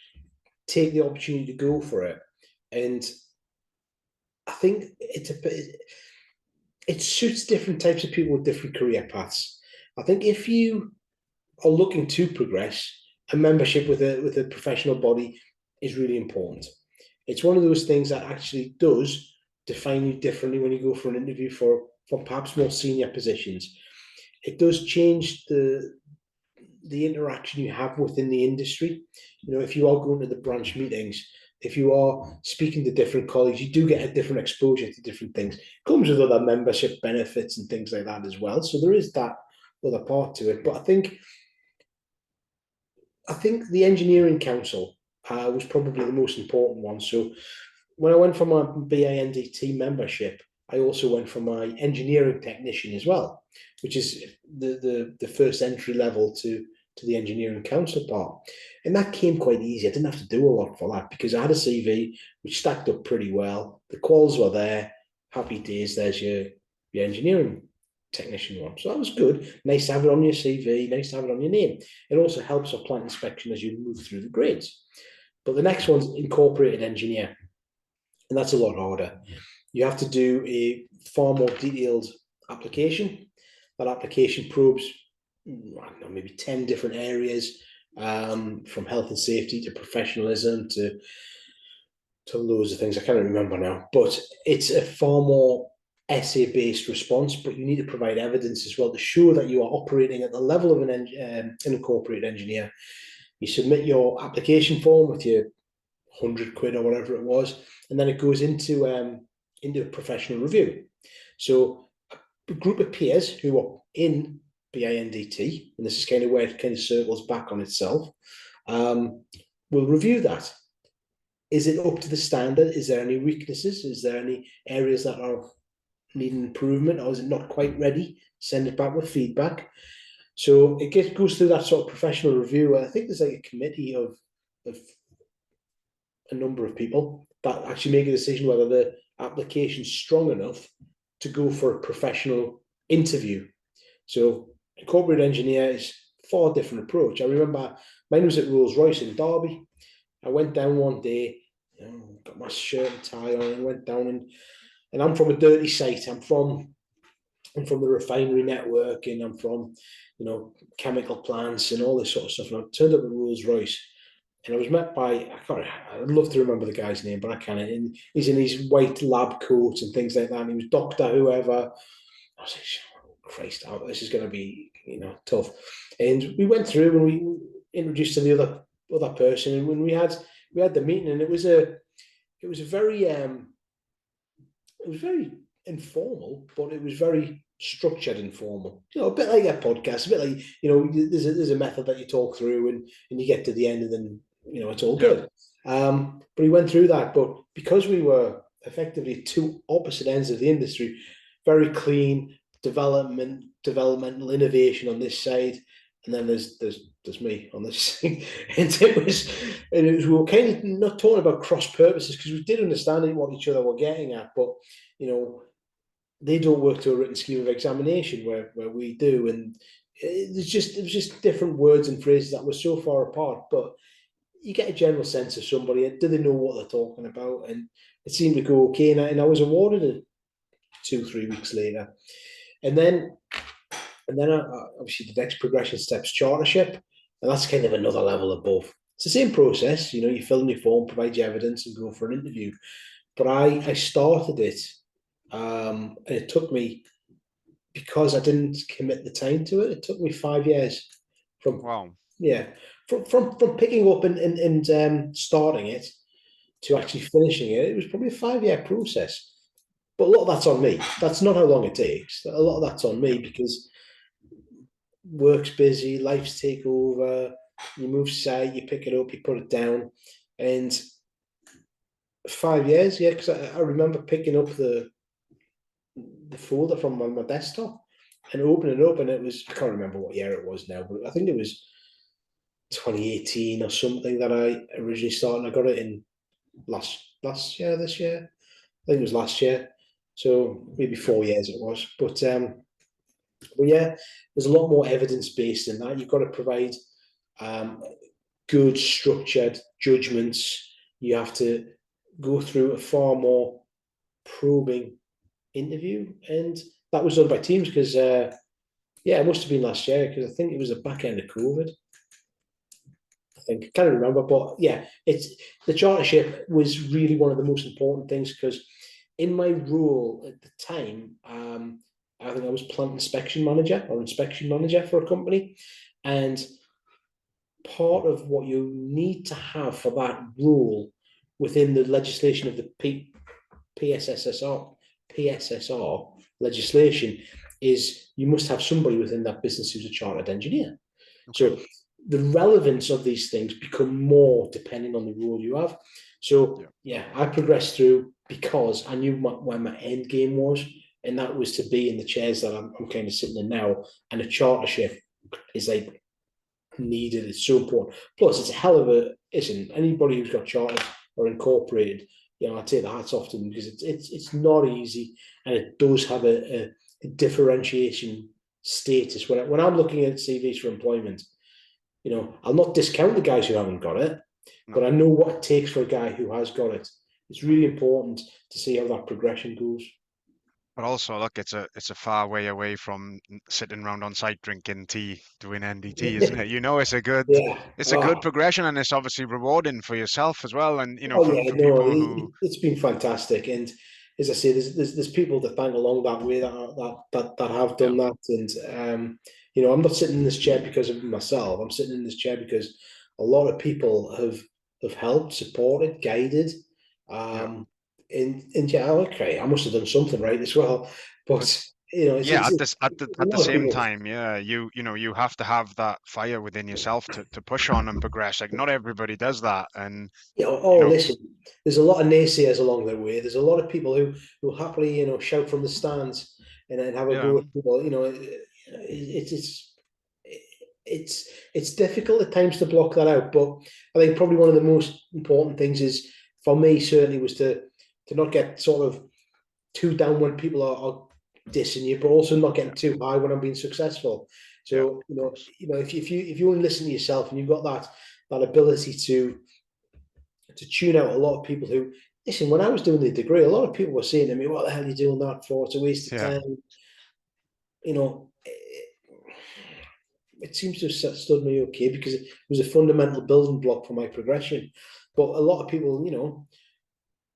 take the opportunity to go for it, and I think it suits different types of people with different career paths. I think if you are looking to progress, a membership with a professional body is really important. It's one of those things that actually does define you differently when you go for an interview for perhaps more senior positions. It does change the interaction you have within the industry. You know, if you are going to the branch meetings, if you are speaking to different colleagues, you do get a different exposure to different things. It comes with other membership benefits and things like that as well. So there is that other part to it. But I think the engineering council was probably the most important one. So when I went for my BANDT membership, I also went for my engineering technician as well, which is the first entry level to the engineering council part. And that came quite easy. I didn't have to do a lot for that because I had a CV which stacked up pretty well. The quals were there. Happy days. There's your engineering technician one. So that was good. Nice to have it on your CV. Nice to have it on your name. It also helps for plant inspection as you move through the grades. But the next one's incorporated engineer, and that's a lot harder. You have to do a far more detailed application. That application probes, I don't know, maybe 10 different areas, from health and safety to professionalism to loads of things. I can't remember now, but it's a far more essay-based response, but you need to provide evidence as well to show that you are operating at the level of an incorporated engineer. You submit your application form with your 100 quid or whatever it was, and then it goes into a professional review. So a group of peers who are in BINDT, and this is kind of where it kind of circles back on itself, will review that. Is it up to the standard? Is there any weaknesses? Is there any areas that are needing improvement, or is it not quite ready? Send it back with feedback. So it goes through that sort of professional review. I think there's like a committee of a number of people that actually make a decision whether the application's strong enough to go for a professional interview. So a corporate engineer is a far different approach. I remember mine was at Rolls-Royce in Derby. I went down one day, got my shirt and tie on, and went down and I'm from a dirty site. I'm from the refinery network, and I'm from, chemical plants and all this sort of stuff. And I turned up at Rolls-Royce, and I was met by, I'd love to remember the guy's name, but I can't. And he's in his white lab coat and things like that. And he was Doctor Whoever. I was like, oh, Christ, this is going to be, tough. And we went through and we introduced to the other person. And when we had the meeting, and it was very informal, but it was very structured informal. A bit like a podcast, a bit like, there's a method that you talk through and you get to the end and then, it's all good. But he went through that. But because we were effectively two opposite ends of the industry, very clean developmental innovation on this side, and then there's me on this thing. And we were kind of not talking about cross purposes because we did understand what each other were getting at, but they don't work to a written scheme of examination where we do, and it was just different words and phrases that were so far apart, but you get a general sense of somebody. Do they know what they're talking about? And it seemed to go okay, and I was awarded it 2-3 weeks later, and then obviously the next progression steps chartership, and that's kind of another level above. It's the same process, you fill in your form, provide your evidence, and go for an interview. But I started it, and it took me, because I didn't commit the time to it. It took me 5 years from Wow. from picking up and starting it to actually finishing it. It was probably a 5 year process. But a lot of that's on me. That's not how long it takes. A lot of that's on me because work's busy, life's take over, you move site, you pick it up, you put it down. And 5 years, yeah, because I remember picking up the folder from my desktop and opening it up, and it was, I can't remember what year it was now, but I think it was 2018 or something that I originally started. I got it in last year, this year. I think it was last year. So maybe 4 years it was. But yeah, there's a lot more evidence based in that. You've got to provide good structured judgments. You have to go through a far more probing interview, and that was done by teams because it must have been last year because I think it was the back end of COVID. think I can't remember, but yeah, it's the chartership was really one of the most important things because in my role at the time, I think I was plant inspection manager or inspection manager for a company, and part of what you need to have for that role within the legislation of the PSSR legislation is you must have somebody within that business who's a chartered engineer. Okay. So the relevance of these things become more depending on the role you have. So Yeah. yeah, I progressed through because I knew where my end game was, and that was to be in the chairs that I'm kind of sitting in now. And a chartership is like needed. It's so important. Plus, it's a hell of a. Listen, anybody who's got chartered or incorporated, I take the hats off to them because it's not easy, and it does have a differentiation status. When I'm looking at CVs for employment, I'll not discount the guys who haven't got it, but No. I know what it takes for a guy who has got it. It's really important to see how that progression goes. But also, look, it's a far way away from sitting around on site drinking tea, doing NDT, isn't it? Yeah. It's a good Oh, progression, and it's obviously rewarding for yourself as well. And oh yeah, for no, people who, it's been fantastic, and as I say, there's people that thank along that way that have yeah, done that, and I'm not sitting in this chair because of myself. I'm sitting in this chair because a lot of people have helped, supported, guided, yeah. um, and yeah, okay, I must have done something right as well, But but yeah, it's a at the lot of same people. time, yeah, you have to have that fire within yourself to push on and progress. Like not everybody does that, and you know, Listen, there's a lot of naysayers along the way. There's a lot of people who happily, shout from the stands and have a yeah, go at people. It's difficult at times to block that out. But I think probably one of the most important things is for me certainly was to not get sort of too down when people are dissing you, but also not yeah, getting too high when I'm being successful. yeah, So of course, if you only listen to yourself and you've got that ability to tune out a lot of people who listen. When I was doing the degree, a lot of people were saying to me, "What the hell are you doing that for? It's a waste of yeah, time." It seems to have stood me okay because it was a fundamental building block for my progression. But a lot of people,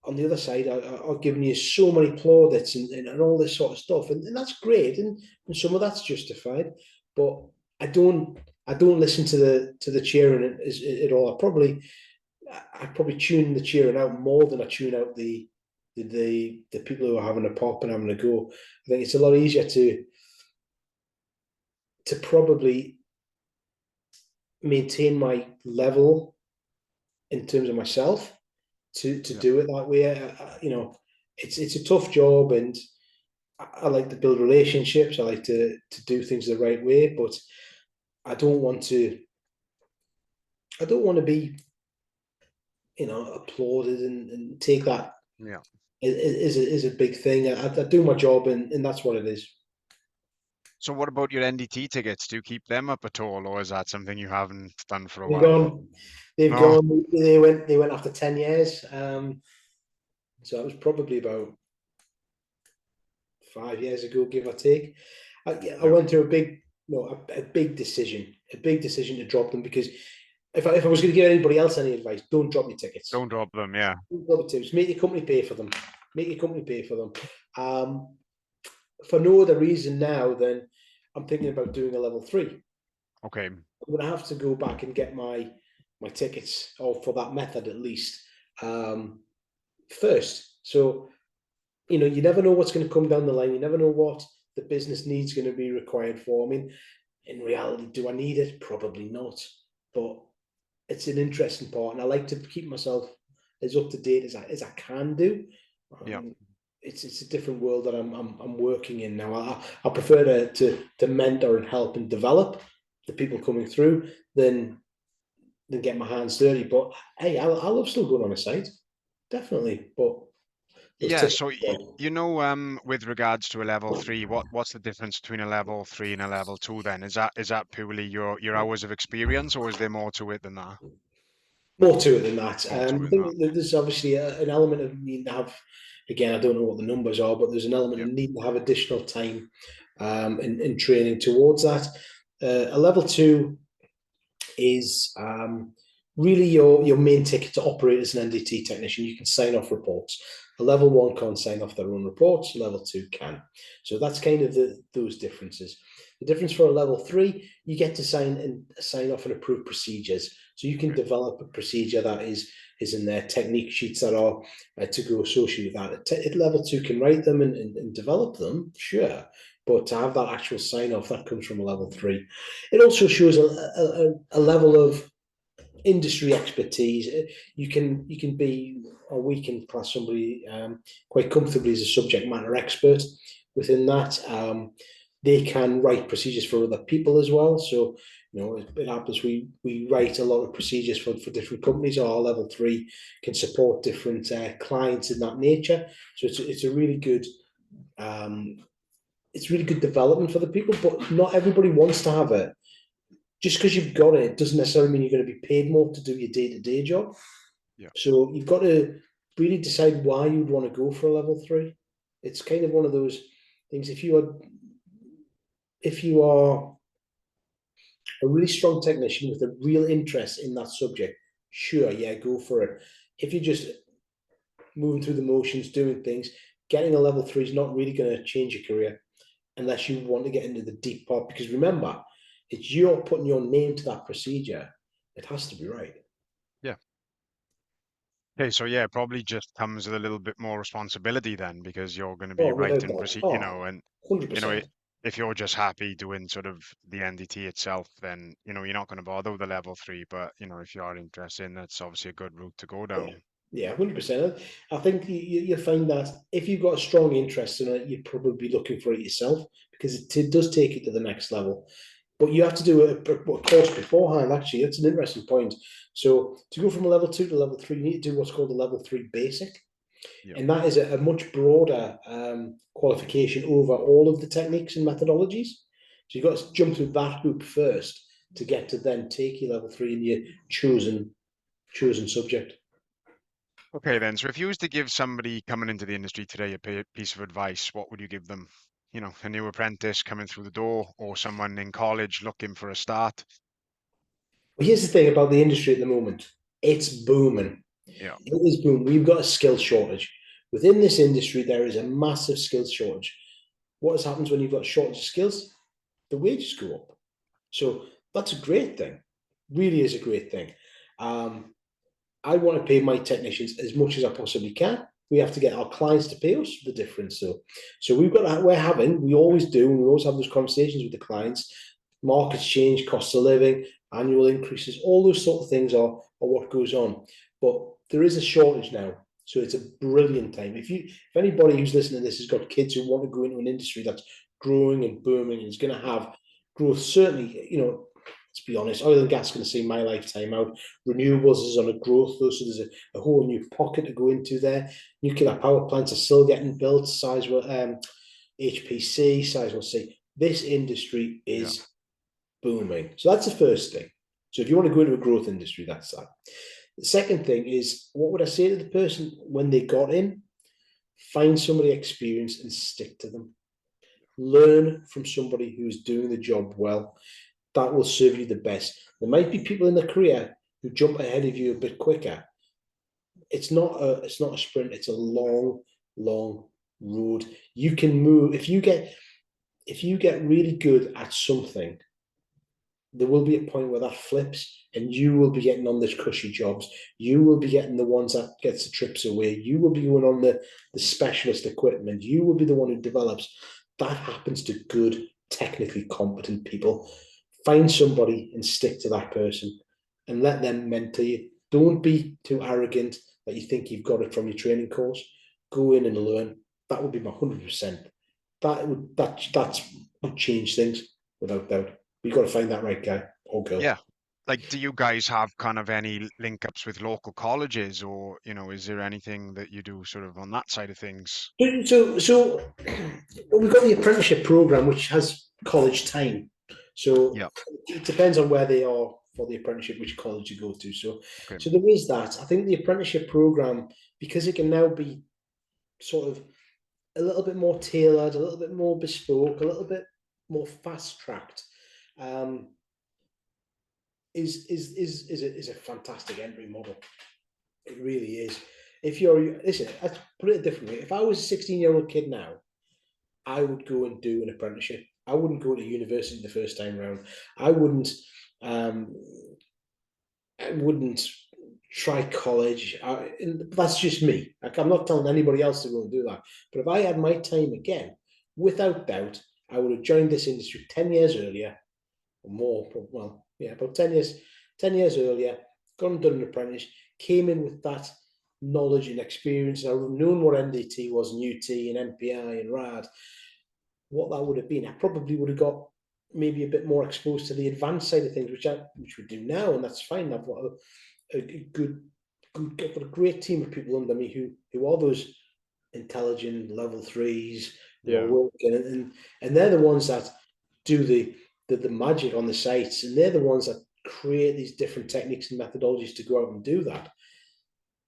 on the other side, are giving you so many plaudits and all this sort of stuff, and that's great, and some of that's justified. But I don't I don't listen to the cheering at all. I probably tune the cheering out more than I tune out the people who are having a pop and having a go. I think it's a lot easier to probably maintain my level in terms of myself to yeah. do it that way. It's a tough job, and I like to build relationships. I like to do things the right way, but I don't want to. I don't want to be applauded and take that Yeah. is a big thing. I do my job, and that's what it is. So what about your NDT tickets? Do you keep them up at all, or is that something you haven't done for a They've while? gone. They've No, gone. They went after 10 years. So it was probably about 5 years ago, give or take. I yeah. went through a big decision, to drop them because if I was going to give anybody else any advice, don't drop your tickets. Don't drop them, yeah. Don't drop your tickets. Make your company pay for them. Make your company pay for them. Um, for no other reason now than I'm thinking about doing a level 3. Okay. I'm going to have to go back and get my tickets, or for that method at least, um, first. So you never know what's going to come down the line. You never know what the business needs going to be required for. I mean, in reality, do I need it? Probably not. But it's an interesting part, and I like to keep myself as up to date as I can do. Yeah. Um, it's a different world that I'm working in now. I prefer to mentor and help and develop the people coming through than get my hands dirty. But hey, I love still going on a site, definitely. But those Yeah, tickets. so with regards to a level three, what's the difference between a level three and a level two then? Is that purely your hours of experience, or is there more to it than that? More to it than that. More to I it than think that. that there's obviously an element of needing to have, again, I don't know what the numbers are, but there's an element Yeah. of needing to have additional time in training towards that. A level 2 is really your main ticket to operate as an NDT technician. You can sign off reports. A level one can't sign off their own reports. Level two can. So that's kind of those differences. The difference for a level three, you get to sign off and approve procedures. So you can Okay. develop a procedure that is in their technique sheets that are to go associated with that. Level two can write them and develop them, sure, but to have that actual sign off, that comes from a level three. It also shows a level of industry expertise. You can be, or we can class somebody quite comfortably as a subject matter expert within that. They can write procedures for other people as well. So it happens we write a lot of procedures for different companies. Our level three can support different clients in that nature. So it's a really good um, it's really good development for the people. But not everybody wants to have it. Just because you've got it doesn't necessarily mean you're going to be paid more to do your day-to-day job. Yeah. So you've got to really decide why you'd want to go for a level three. It's kind of one of those things. If you are a really strong technician with a real interest in that subject, sure, yeah, go for it. If you're just moving through the motions, doing things, getting a level three is not really going to change your career unless you want to get into the deep part. Because remember, it's you're putting your name to that procedure. It has to be right. Yeah. Okay, so yeah, it probably just comes with a little bit more responsibility then, because you're going to be Oh, without writing, doubt. you Oh, know, and you know, 100%. if you're just happy doing sort of the NDT itself, then you're not going to bother with the level three. But if you are interested in, that's obviously a good route to go Yeah, down. yeah, 100%. I think you find that if you've got a strong interest in it, you'd probably be looking for it yourself because it does take it to the next level. But you have to do a course beforehand, actually. That's an interesting point. So to go from a level two to level three, you need to do what's called a level three basic. Yeah. And that is a much broader qualification over all of the techniques and methodologies. So you've got to jump through that hoop first to get to then take your level three in your chosen subject. Okay, then. So if you was to give somebody coming into the industry today a piece of advice, what would you give them? A new apprentice coming through the door, or someone in college looking for a start? Well, here's the thing about the industry at the moment. It's booming. Yeah. It is booming. We've got a skill shortage. Within this industry, there is a massive skills shortage. What happens when you've got a shortage of skills? The wages go up. So that's a great thing. Really is a great thing. Um, I want to pay my technicians as much as I possibly can. We have to get our clients to pay us the difference. So we always do, and we always have those conversations with the clients. Markets change, cost of living, annual increases, all those sort of things are what goes on. But there is a shortage now. So it's a brilliant time. If anybody who's listening to this has got kids who want to go into an industry that's growing and booming and is going to have growth, certainly, let's be honest, oil and gas is going to see my lifetime out. Renewables is on a growth, though, so there's a whole new pocket to go into there. Nuclear power plants are still getting built. HPC, Sizewell C. This industry Yeah. is booming. So that's the first thing. So if you want to go into a growth industry, that's that. The second thing is, what would I say to the person when they got in? Find somebody experienced and stick to them. Learn from somebody who's doing the job well. That will serve you the best. There might be people in the career who jump ahead of you a bit quicker. It's not a sprint. It's a long road. You can move if you get really good at something. There will be a point where that flips, and you will be getting on the cushy jobs. You will be getting the ones that gets the trips away. You will be going on the specialist equipment. You will be the one who develops. That happens to good, technically competent people. Find somebody and stick to that person and let them mentor you. Don't be too arrogant that you think you've got it from your training course. Go in and learn. That would be my 100%. That would change things without doubt. You've got to find that right guy or girl. Yeah. Like, do you guys have kind of any link ups with local colleges, or, is there anything that you do sort of on that side of things? So well, we've got the apprenticeship program, which has college time. So Yeah. it depends on where they are for the apprenticeship, which college you go to. So, Okay. so there is that. I think the apprenticeship program, because it can now be sort of a little bit more tailored, a little bit more bespoke, a little bit more fast tracked. Um, is a fantastic entry model. It really is. If you're listen, let's put it a different way. If I was a 16-year-old kid now, I would go and do an apprenticeship. I wouldn't go to university the first time round. I wouldn't. Um, I wouldn't try college. That's just me. Like, I'm not telling anybody else to go and do that. But if I had my time again, without doubt, I would have joined this industry 10 years earlier or more. Well, yeah, about 10 years. 10 years earlier, gone and done an apprentice. Came in with that knowledge and experience. And I would have known what NDT was, and UT, and MPI, and RAD, what that would have been. I probably would have got maybe a bit more exposed to the advanced side of things, which we do now, and that's fine. I've got a good, I've got a great team of people under me who are those intelligent level threes who are Yeah. working, and they're the ones that do the magic on the sites, and they're the ones that create these different techniques and methodologies to go out and do that.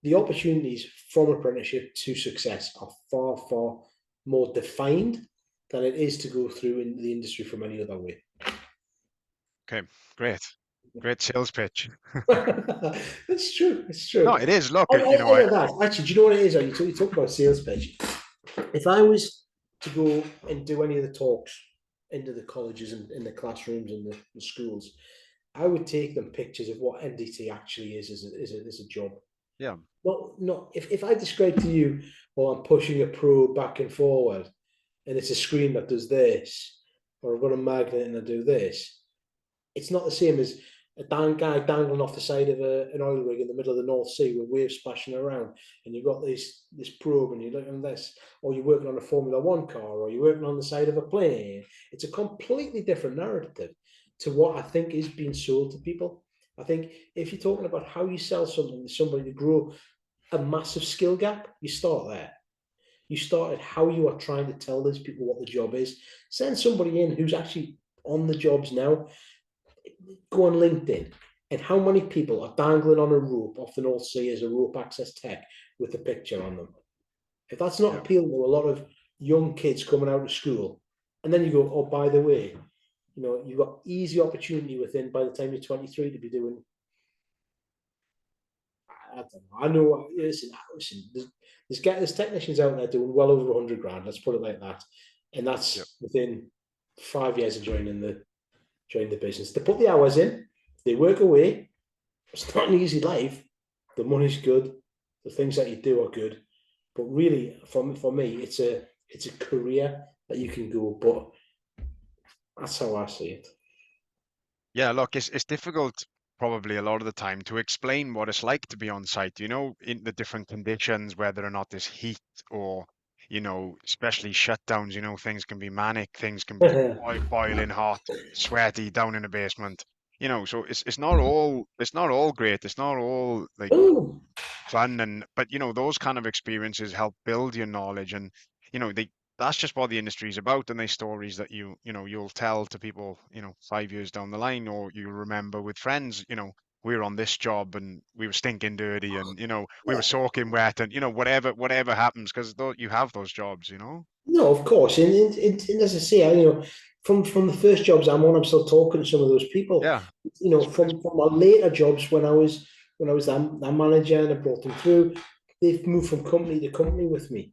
The opportunities from apprenticeship to success are far, far more defined than it is to go through in the industry from any other way. Okay. Great. Great sales pitch. It's true. It's No, true. it is. Look, That actually, do you know what it is? You talk about sales pitch. If I was to go and do any of the talks into the colleges and in the classrooms and the schools, I would take them pictures of what NDT actually is as a job. yeah, Not if I describe to you, well, I'm pushing a probe back and forward, and it's a screen that does this, or I've got a magnet and I do this. It's not the same as a guy dangling off the side of an oil rig in the middle of the North Sea with waves splashing around, and you've got this probe, and you're looking at this, or you're working on a Formula One car, or you're working on the side of a plane. It's a completely different narrative to what I think is being sold to people. I think if you're talking about how you sell something to somebody to grow a massive skill gap, you start there. You start at how you are trying to tell these people what the job is. Send somebody in who's actually on the jobs now. Go on LinkedIn, and how many people are dangling on a rope off the North Sea as a rope access tech with a picture on them? If that's not yeah, appealing to a lot of young kids coming out of school, and then you go, oh, by the way, you've got easy opportunity within by the time you're 23 to be doing. I don't know. I know. Listen. There's technicians out there doing well over 100 grand. Let's put it like that, and yeah. that's within 5 years of joining the business. They put the hours in. They work away. It's not an easy life. The money's good. The things that you do are good, but really, for me, it's a career that you can go. But that's how I see it. Yeah, look, it's difficult probably a lot of the time to explain what it's like to be on site, in the different conditions, whether or not there's heat or, especially shutdowns, things can be manic, things can be boiling hot, sweaty down in the basement. So it's not all great. It's not all like Oh, fun but those kind of experiences help build your knowledge and they that's just what the industry is about and they stories that you'll tell to people 5 years down the line or you'll remember with friends we were on this job and we were stinking dirty and we were yeah. soaking wet and whatever happens because you have those jobs. No, of course, and as I say, from the first jobs I'm on, I'm still talking to some of those people. Yeah, it's From my later jobs when I was that manager and I brought them through, they've moved from company to company with me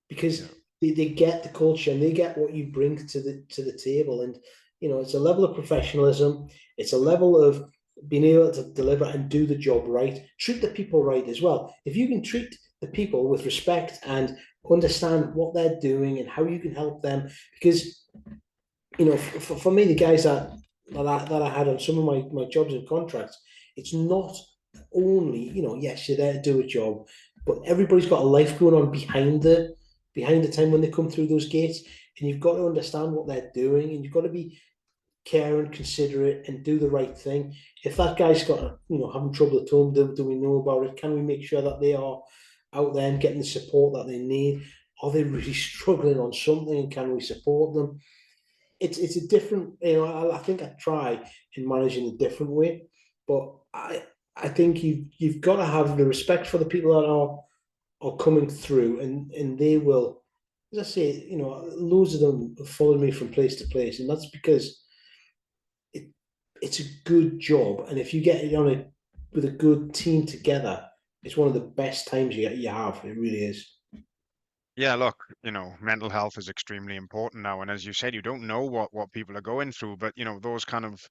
because yeah, they get the culture and they get what you bring to the table, and it's a level of professionalism, it's a level of being able to deliver and do the job right, treat the people right as well. If you can treat the people with respect and understand what they're doing and how you can help them, because for me, the guys that I had on some of my jobs and contracts, it's not only, yes, you're there to do a job, but everybody's got a life going on behind the time when they come through those gates, and you've got to understand what they're doing, and you've got to be caring, considerate, and do the right thing. If that guy's got having trouble at home, do we know about it? Can we make sure that they are out there and getting the support that they need? Are they really struggling on something, and can we support them? It's a different, I think I try in managing a different way, but I think you've got to have the respect for the people that are coming through, and they will, as I say, loads of them follow me from place to place, and that's because it's a good job, and if you get it on it with a good team together, it's one of the best times you have. It really is. Yeah, look, mental health is extremely important now. And as you said, you don't know what people are going through, but those kind of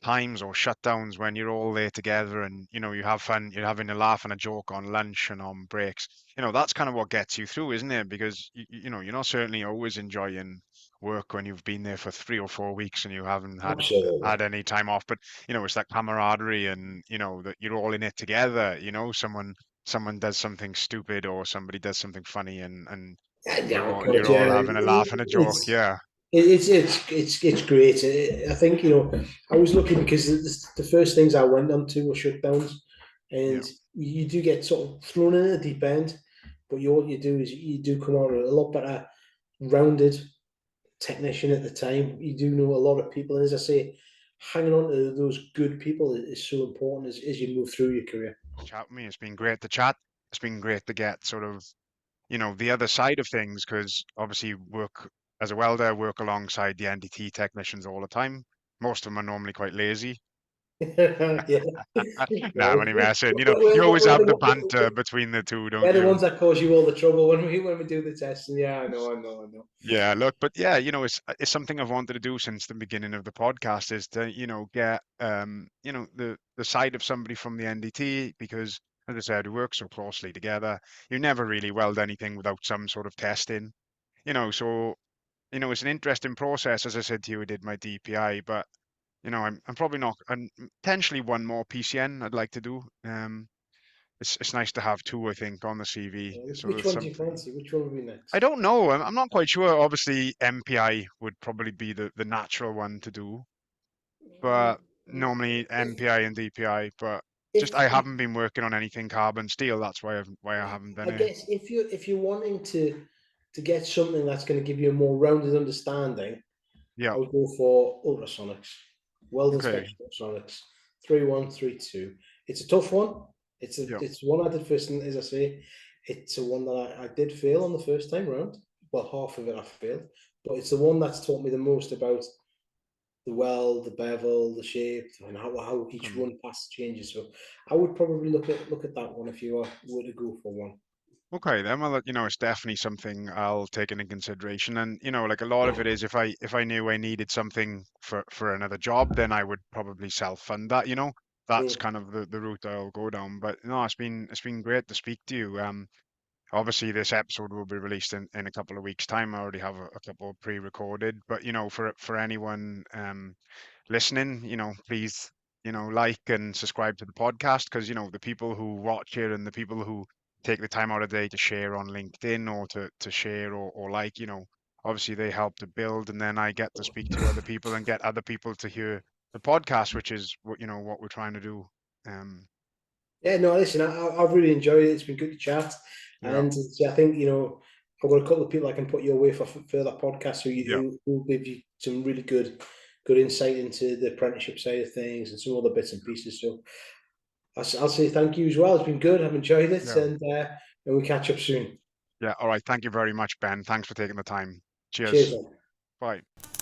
times or shutdowns when you're all there together and you have fun, you're having a laugh and a joke on lunch and on breaks, that's kind of what gets you through, isn't it? Because you're not certainly always enjoying work when you've been there for 3 or 4 weeks and you haven't Absolutely. had any time off. But it's that camaraderie and that you're all in it together. Someone does something stupid or somebody does something funny and Yeah, oh God, you're all yeah. having a laugh and a joke. Yeah. It's great. I think I was looking because the first things I went on to were shutdowns, Yeah. and you do get sort of thrown in at the deep end, but what you do is you do come out a lot better rounded technician at the time. You do know a lot of people, and as I say, hanging on to those good people is so important as you move through your career. Chat with me. It's been great to chat. It's been great to get sort of, the other side of things because obviously work as a welder, work alongside the NDT technicians all the time. Most of them are normally quite lazy. Yeah. Nah, I'm only messing. You We're, always we're have the the, banter between the two, don't they're the you? ones that cause you all the trouble when we do the testing. Yeah, I know. Yeah, look, but yeah, it's something I've wanted to do since the beginning of the podcast is to, get the side of somebody from the NDT because as I said, we work so closely together. You never really weld anything without some sort of testing, so it's an interesting process. As I said to you, I did my DPI, but I'm probably not and potentially one more PCN I'd like to do. It's nice to have two, I think, on the CV. So Which there's one do you something. fancy? Which one would be I next? don't know. I'm not quite sure. Obviously, MPI would probably be the natural one to do, but normally MPI and DPI. But just If I haven't been working on anything carbon steel. That's why I haven't done I it. guess if you're wanting to get something that's going to give you a more rounded understanding, Yeah. I would go for ultrasonics, weld Okay. inspection ultrasonics, 3.1, 3.2. It's a tough one. Yeah. It's one I did first, and as I say, it's a one that I did fail on the first time round. Well, half of it I failed, but it's the one that's taught me the most about the weld, the bevel, the shape, and how each Um, run pass changes. So I would probably look at that one if you were to go for one. okay, then well, it's definitely something I'll take into consideration. And like a lot of it is, if I knew I needed something for another job, then I would probably self-fund that. That's Mm. kind of the route I'll go down. But no, it's been great to speak to you. Obviously, this episode will be released in a couple of weeks' time. I already have a couple pre-recorded, but for anyone listening, please, like and subscribe to the podcast because, the people who watch it and the people who take the time out of the day to share on LinkedIn or to share or like, obviously they help to build and then I get to speak to other people and get other people to hear the podcast, which is what we're trying to do. Um, Yeah, no, listen, I've really enjoyed it. It's been good to chat, yeah, and I think I've got a couple of people I can put your way for further podcasts yeah, who will give you some really good insight into the apprenticeship side of things and some other bits and pieces. So I'll say thank you as well. It's been good. I've enjoyed it, yeah, and we'll catch up soon. yeah. All right. Thank you very much, Ben. Thanks for taking the time. Cheers, Cheers. then. Bye.